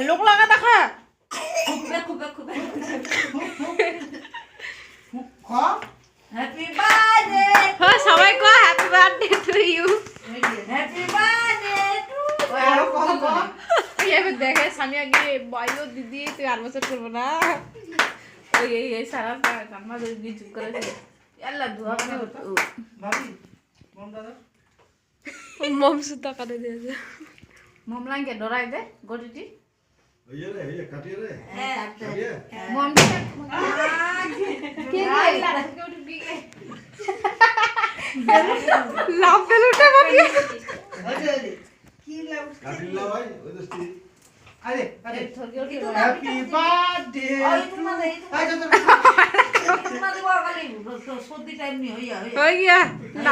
লোক লাগা দেখা হ্যাপি বার্থডে সবাই কো happy birthday to you. Happy birthday to এবার দেখে সামিয়া গিয়ে বলো দিদি তুই আর বছর করবো না ওই এই সারা কান্না দিয়ে চুপ করেছে আল্লাহ ধোয়া মানে ভাবি মম দাদা মম সুতা কাটে দিয়েছে মম লাঙ্গে ডরাই দে গটিটি ওইয়ে রে ওইয়ে কাটিয়ে রে হ্যাঁ কাটিয়ে মম কে লাভ বেলুটা বাকি কি লাভ কাটিলা ভাই ওই দস্তি আরে আরে থরকে ওটি হ্যাপি বার্থডে ওই তোমার এই আই যা তোমার বাবা খালি সর্দি টাইম নি হইয়া হয়ে গিয়া না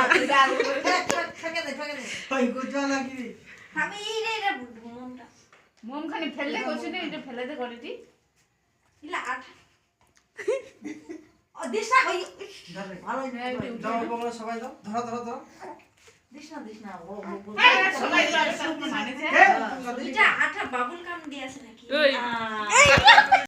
ঠকে দে ওই গোজা লাগি আমি রে মমটা মম খানি ফেললে কোছে না এটা ফেলে দে গটিটি ইলা আট ও দিশা হই ভালো দাও বংলা সবাই দাও ধরো ধরো ধরো দিশনা ও সবাই তো আর সব মানেছে হ্যাঁ দুইটা আঠা বাবুল কাম দিয়েছে নাকি ওই